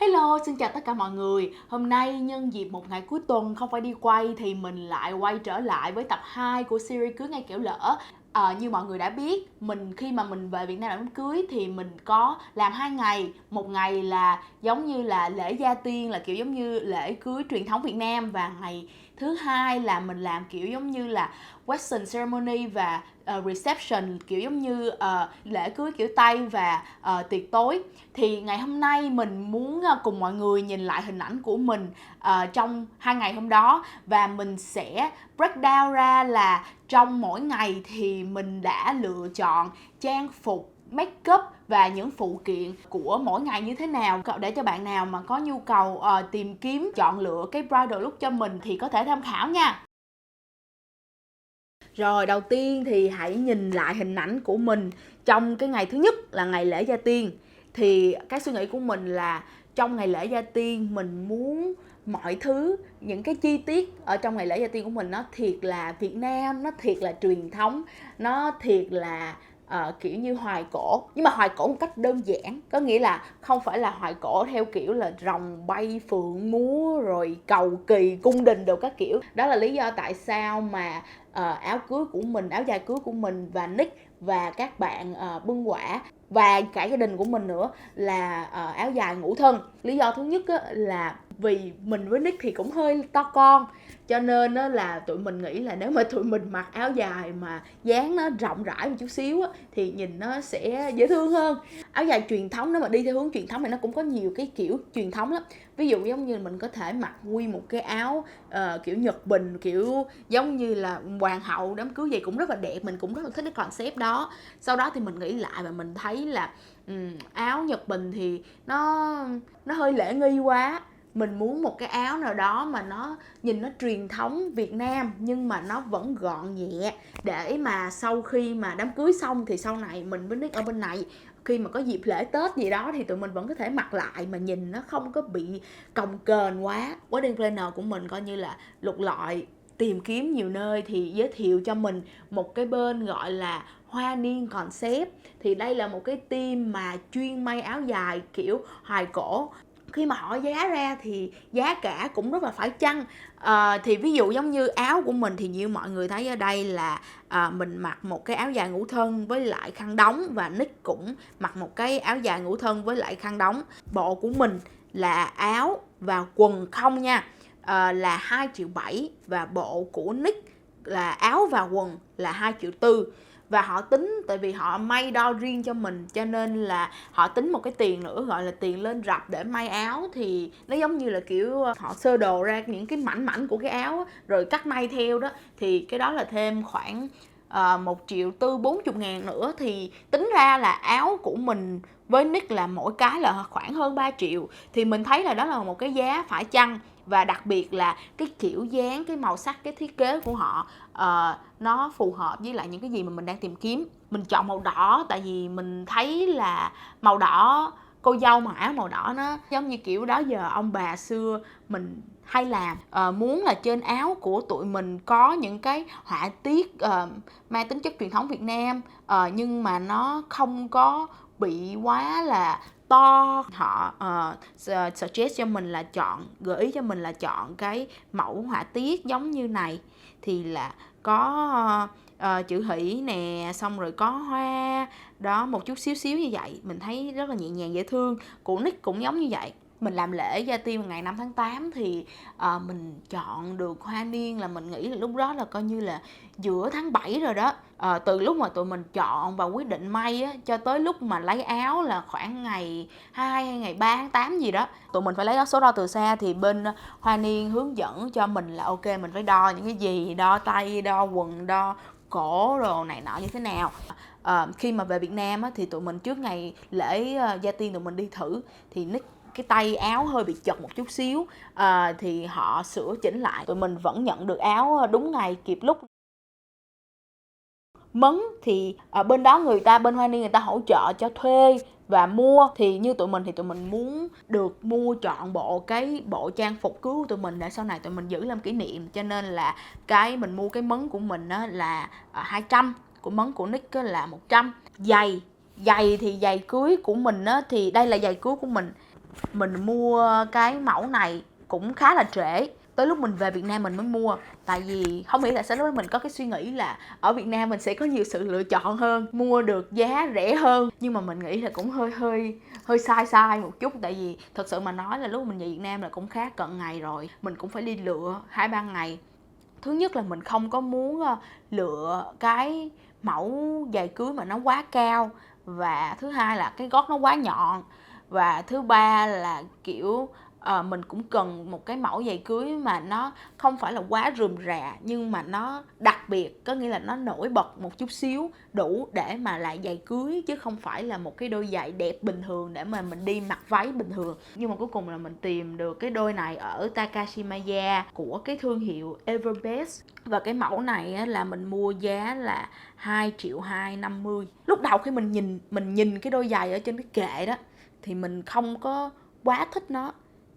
Hello, xin chào tất cả mọi người. Hôm nay nhân dịp một ngày cuối tuần không phải đi quay thì mình lại quay trở lại với tập 2 của series Cưới Ngay Kẻo Lỡ. Như mọi người đã biết, khi mà mình về Việt Nam làm đám cưới thì mình có làm 2 ngày. Một ngày là giống như là lễ gia tiên, là kiểu giống như lễ cưới truyền thống Việt Nam, và ngày thứ hai là mình làm kiểu giống như là Western ceremony và reception, kiểu giống như lễ cưới kiểu Tây và tiệc tối. Thì ngày hôm nay mình muốn cùng mọi người nhìn lại hình ảnh của mình trong 2 ngày hôm đó, và mình sẽ break down ra là trong mỗi ngày thì mình đã lựa chọn trang phục, make up và những phụ kiện của mỗi ngày như thế nào, để cho bạn nào mà có nhu cầu tìm kiếm chọn lựa cái bridal look cho mình thì có thể tham khảo nha. Rồi, đầu tiên thì hãy nhìn lại hình ảnh của mình trong cái ngày thứ nhất là ngày lễ Gia Tiên. Thì cái suy nghĩ của mình là trong ngày lễ Gia Tiên mình muốn mọi thứ, những cái chi tiết ở trong ngày lễ Gia Tiên của mình nó thiệt là Việt Nam, nó thiệt là truyền thống, nó thiệt là kiểu như hoài cổ, nhưng mà hoài cổ một cách đơn giản, có nghĩa là không phải là hoài cổ theo kiểu là rồng bay phượng múa rồi cầu kỳ cung đình đồ các kiểu. Đó là lý do tại sao mà áo cưới của mình, áo dài cưới của mình và Nick và các bạn bưng quả và cả gia đình của mình nữa là áo dài ngũ thân. Lý do thứ nhất là vì mình với Nick thì cũng hơi to con, cho nên là tụi mình nghĩ là nếu mà tụi mình mặc áo dài mà dáng nó rộng rãi một chút xíu thì nhìn nó sẽ dễ thương hơn. Áo dài truyền thống, nếu mà đi theo hướng truyền thống thì nó cũng có nhiều cái kiểu truyền thống lắm. Ví dụ giống như mình có thể mặc nguyên một cái áo kiểu Nhật Bình, kiểu giống như là hoàng hậu đám cưới, vậy cũng rất là đẹp, mình cũng rất là thích cái concept đó. Sau đó thì mình nghĩ lại và mình thấy là áo Nhật Bình thì nó hơi lễ nghi quá. Mình muốn một cái áo nào đó mà nó nhìn nó truyền thống Việt Nam nhưng mà nó vẫn gọn nhẹ, để mà sau khi mà đám cưới xong thì sau này mình với Nick ở bên này, khi mà có dịp lễ Tết gì đó thì tụi mình vẫn có thể mặc lại mà nhìn nó không có bị cồng kềnh quá. Wedding planner của mình coi như là lục lọi tìm kiếm nhiều nơi thì giới thiệu cho mình một cái bên gọi là Hoa Niên Concept. Thì đây là một cái team mà chuyên may áo dài kiểu hoài cổ. Khi mà hỏi giá ra thì giá cả cũng rất là phải chăng. Thì ví dụ giống như áo của mình thì như mọi người thấy ở đây là mình mặc một cái áo dài ngũ thân với lại khăn đóng, và Nick cũng mặc một cái áo dài ngũ thân với lại khăn đóng. Bộ của mình là áo và quần không nha, là 2,7 triệu, và bộ của Nick là áo và quần là 2,4 triệu. Và họ tính, tại vì họ may đo riêng cho mình cho nên là họ tính một cái tiền nữa gọi là tiền lên rập để may áo. Thì nó giống như là kiểu họ sơ đồ ra những cái mảnh mảnh của cái áo rồi cắt may theo đó, thì cái đó là thêm khoảng 1,4 triệu nữa. Thì tính ra là áo của mình với Nick là mỗi cái là khoảng hơn 3 triệu. Thì mình thấy là đó là một cái giá phải chăng, và đặc biệt là cái kiểu dáng, cái màu sắc, cái thiết kế của họ nó phù hợp với lại những cái gì mà mình đang tìm kiếm. Mình chọn màu đỏ tại vì mình thấy là màu đỏ, cô dâu mặc áo màu đỏ nó giống như kiểu đó giờ ông bà xưa mình hay làm. Muốn là trên áo của tụi mình có những cái họa tiết mang tính chất truyền thống Việt Nam, nhưng mà nó không có bị quá là to. Họ suggest cho mình là gợi ý cho mình là chọn cái mẫu họa tiết giống như này, thì là có chữ hỷ nè, xong rồi có hoa đó, một chút xíu xíu như vậy, mình thấy rất là nhẹ nhàng dễ thương. Của Nick cũng giống như vậy. Mình làm lễ Gia Tiên ngày 5 tháng 8 thì mình chọn được hoa niên là mình nghĩ là lúc đó là coi như là giữa tháng 7 rồi đó. Từ lúc mà tụi mình chọn và quyết định may á, cho tới lúc mà lấy áo là khoảng ngày 2 hay ngày 3 tháng 8 gì đó. Tụi mình phải lấy số đo từ xa, thì bên hoa niên hướng dẫn cho mình là ok mình phải đo những cái gì, đo tay, đo quần, đo cổ đồ này nọ như thế nào. Khi mà về Việt Nam á, thì tụi mình trước ngày lễ Gia Tiên tụi mình đi thử thì Nick cái tay áo hơi bị chật một chút xíu, thì họ sửa chỉnh lại, tụi mình vẫn nhận được áo đúng ngày kịp lúc. Mấn thì ở bên đó bên Hoa Niên người ta hỗ trợ cho thuê và mua. Thì như tụi mình thì tụi mình muốn được mua trọn cái bộ trang phục cưới của tụi mình để sau này tụi mình giữ làm kỷ niệm, cho nên là mình mua cái mấn của mình là 200, của mấn của Nick là 100. Giày thì giày cưới của mình thì đây là giày cưới của mình. mình mua cái mẫu này cũng khá là trễ, tới lúc mình về Việt Nam mình mới mua. Tại vì không hiểu tại sao lúc đó mình có cái suy nghĩ là ở Việt Nam mình sẽ có nhiều sự lựa chọn hơn, mua được giá rẻ hơn. Nhưng mà mình nghĩ là cũng hơi sai một chút. Tại vì thật sự mà nói là lúc mình về Việt Nam là cũng khá cận ngày rồi, mình cũng phải đi lựa 2-3 ngày. Thứ nhất là mình không có muốn lựa cái mẫu giày cưới mà nó quá cao, và thứ hai là cái gót nó quá nhọn, và thứ ba là kiểu mình cũng cần một cái mẫu giày cưới mà nó không phải là quá rườm rà nhưng mà nó đặc biệt, có nghĩa là nó nổi bật một chút xíu, đủ để mà là giày cưới chứ không phải là một cái đôi giày đẹp bình thường để mà mình đi mặc váy bình thường. Nhưng mà cuối cùng là mình tìm được cái đôi này ở Takashimaya của cái thương hiệu Everbest, và cái mẫu này là mình mua giá là 2.250.000. Lúc đầu khi mình nhìn cái đôi giày ở trên cái kệ đó thì mình không có quá thích nó,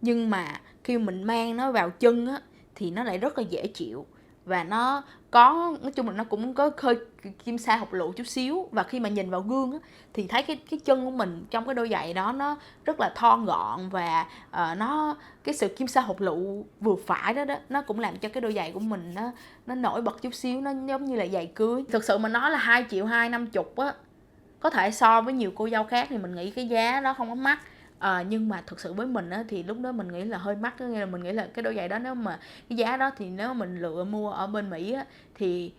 nhưng mà khi mình mang nó vào chân á thì nó lại rất là dễ chịu, và nó có, nói chung là nó cũng có hơi kim sa hộc lụ chút xíu. Và khi mà nhìn vào gương á thì thấy cái chân của mình trong cái đôi giày đó nó rất là thon gọn, và nó cái sự kim sa hộc lụ vừa phải đó nó cũng làm cho cái đôi giày của mình nó nổi bật chút xíu, nó giống như là giày cưới. Thực sự mà nói là 2.250.000 á, có thể so với nhiều cô dâu khác thì mình nghĩ cái giá đó không có mắc. Nhưng mà thực sự với mình á, thì lúc đó mình nghĩ là hơi mắc. Có nghĩa là mình nghĩ là cái đôi giày đó, nếu mà cái giá đó thì nếu mà mình lựa mua ở bên Mỹ á, thì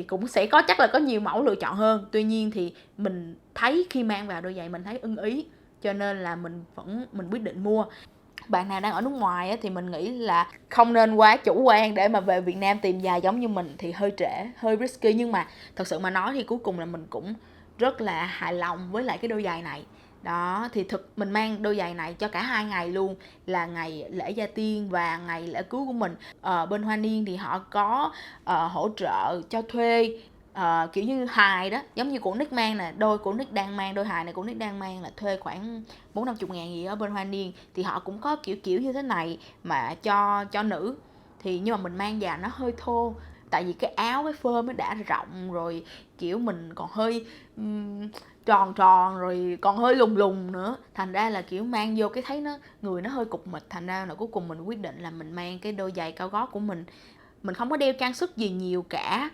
cũng sẽ chắc là có nhiều mẫu lựa chọn hơn. Tuy nhiên thì mình thấy khi mang vào đôi giày mình thấy ưng ý, cho nên là mình quyết định mua. Bạn nào đang ở nước ngoài á, thì mình nghĩ là không nên quá chủ quan để mà về Việt Nam tìm giày giống như mình, thì hơi trễ, hơi risky. Nhưng mà thật sự mà nói thì cuối cùng là mình cũng rất là hài lòng với lại cái đôi giày này. Đó, thì mình mang đôi giày này cho cả 2 ngày luôn, là ngày lễ Gia Tiên và ngày lễ cưới của mình. Bên Hoa Niên thì họ có hỗ trợ cho thuê kiểu như hài đó, giống như của Nick mang nè, đôi của Nick đang mang, đôi hài này của Nick đang mang là thuê khoảng 40-50 ngàn gì ở bên Hoa Niên. Thì họ cũng có kiểu như thế này mà cho nữ. Thì nhưng mà mình mang vào nó hơi thô, tại vì cái áo với phơm nó đã rộng rồi, kiểu mình còn hơi tròn tròn rồi còn hơi lùng lùng nữa, thành ra là kiểu mang vô cái thấy người nó hơi cục mịch. Thành ra là cuối cùng mình quyết định là mình mang cái đôi giày cao gót của mình. Mình không có đeo trang sức gì nhiều cả.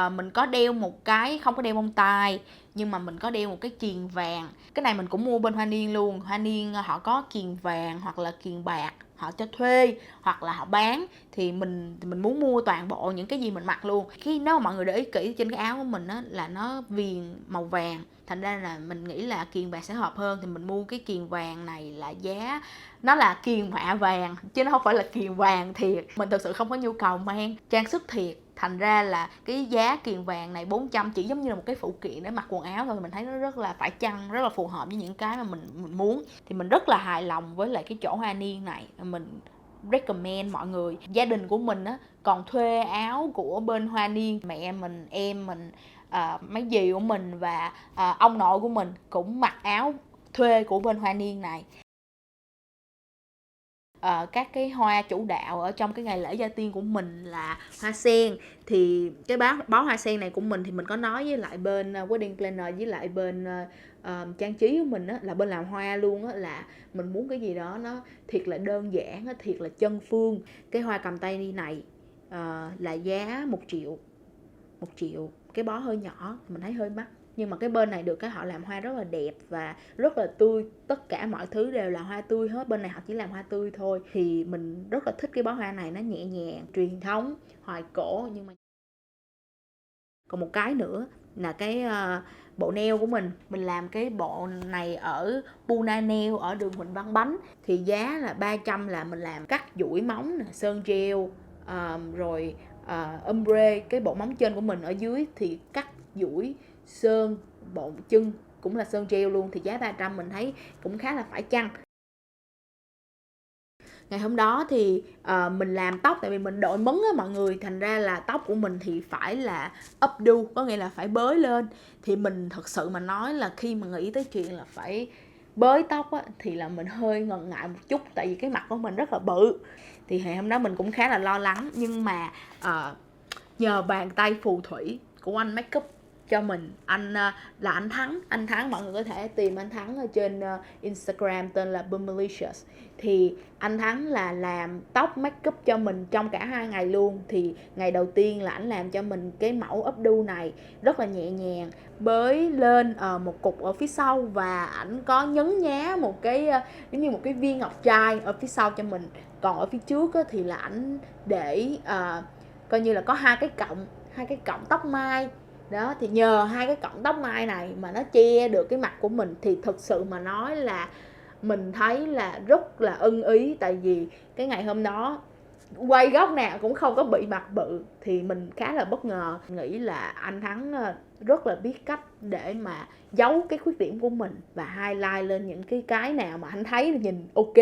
Mình có đeo một cái, không có đeo bông tai, nhưng mà mình có đeo một cái kiềng vàng. Cái này mình cũng mua bên Hoa Niên luôn. Hoa Niên họ có kiềng vàng hoặc là kiềng bạc, họ cho thuê hoặc là họ bán. Thì mình muốn mua toàn bộ những cái gì mình mặc luôn. Nếu mà mọi người để ý kỹ trên cái áo của mình á, là nó viền màu vàng, thành ra là mình nghĩ là kiềng vàng sẽ hợp hơn. Thì mình mua cái kiềng vàng này là giá, nó là kiềng mạ vàng chứ nó không phải là kiềng vàng thiệt. Mình thực sự không có nhu cầu mang trang sức thiệt, thành ra là cái giá kiềng vàng này 400 chỉ giống như là một cái phụ kiện để mặc quần áo thôi. Mình thấy nó rất là phải chăng, rất là phù hợp với những cái mà mình muốn. Thì mình rất là hài lòng với lại cái chỗ Hoa Niên này. Mình recommend mọi người. Gia đình của mình á còn thuê áo của bên Hoa Niên, mẹ mình, em mình, mấy dì của mình và ông nội của mình cũng mặc áo thuê của bên Hoa Niên này. Các cái hoa chủ đạo ở trong cái ngày lễ Gia Tiên của mình là hoa sen. Thì cái bó hoa sen này của mình thì mình có nói với lại bên wedding planner với lại bên trang trí của mình á, là bên làm hoa luôn á, là mình muốn cái gì đó nó thiệt là đơn giản á, thiệt là chân phương. Cái hoa cầm tay đi này là giá 1 triệu. 1 triệu, cái bó hơi nhỏ, mình thấy hơi mắc. Nhưng mà cái bên này được cái họ làm hoa rất là đẹp và rất là tươi. Tất cả mọi thứ đều là hoa tươi hết. Bên này họ chỉ làm hoa tươi thôi. Thì mình rất là thích cái bó hoa này. Nó nhẹ nhàng, truyền thống, hoài cổ. Nhưng mà còn một cái nữa là cái bộ nail của mình. Mình làm cái bộ này ở Puna Nail ở đường Huỳnh Văn Bánh. Thì giá là 300, là mình làm cắt duỗi móng, sơn gel, rồi ombre. Cái bộ móng trên của mình ở dưới thì cắt duỗi, sơn, bộ chân cũng là sơn gel luôn. Thì giá 300 mình thấy cũng khá là phải chăng. Ngày hôm đó thì mình làm tóc, tại vì mình đội mấn á mọi người, thành ra là tóc của mình thì phải là updo, có nghĩa là phải bới lên. Thì mình thật sự mà nói là khi mà nghĩ tới chuyện là phải bới tóc á, thì là mình hơi ngần ngại một chút, tại vì cái mặt của mình rất là bự. Thì ngày hôm đó mình cũng khá là lo lắng, nhưng mà nhờ bàn tay phù thủy của anh makeup cho mình. Là anh Thắng, mọi người có thể tìm anh Thắng ở trên Instagram tên là Boomalicious. Thì anh Thắng là làm tóc make up cho mình trong cả 2 ngày luôn. Thì ngày đầu tiên là ảnh làm cho mình cái mẫu updo này rất là nhẹ nhàng, bới lên một cục ở phía sau, và ảnh có nhấn nhá một cái giống như một cái viên ngọc trai ở phía sau cho mình. Còn ở phía trước á, thì là ảnh để coi như là có hai cái cọng tóc mai đó. Thì nhờ hai cái cọng tóc mai này mà nó che được cái mặt của mình, thì thực sự mà nói là mình thấy là rất là ưng ý. Tại vì cái ngày hôm đó quay góc nào cũng không có bị mặt bự, thì mình khá là bất ngờ. Nghĩ là anh Thắng rất là biết cách để mà giấu cái khuyết điểm của mình và highlight lên những cái nào mà anh thấy nhìn ok.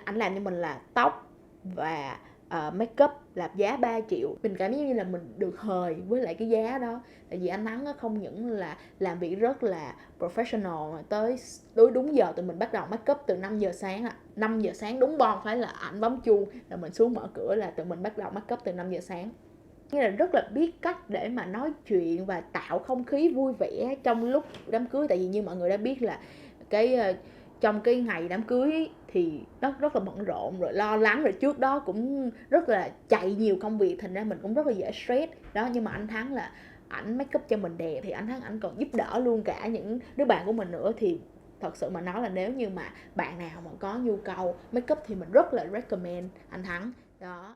Anh làm cho mình là tóc và make up là giá 3 triệu. Mình cảm giác như là mình được hời với lại cái giá đó. Tại vì anh Thắng không những là làm việc rất là professional, mà tới đúng giờ tụi mình bắt đầu make up từ 5 giờ sáng. 5 giờ sáng đúng bon, phải là ảnh bấm chuông là mình xuống mở cửa, là tụi mình bắt đầu make up từ 5 giờ sáng. Nghĩa là rất là biết cách để mà nói chuyện và tạo không khí vui vẻ trong lúc đám cưới. Tại vì như mọi người đã biết là trong cái ngày đám cưới thì nó rất là bận rộn, rồi lo lắng, rồi trước đó cũng rất là chạy nhiều công việc, thành ra mình cũng rất là dễ stress đó. Nhưng mà anh Thắng là ảnh make up cho mình đẹp, thì anh Thắng ảnh còn giúp đỡ luôn cả những đứa bạn của mình nữa. Thì thật sự mà nói là nếu như mà bạn nào mà có nhu cầu make up thì mình rất là recommend anh Thắng đó.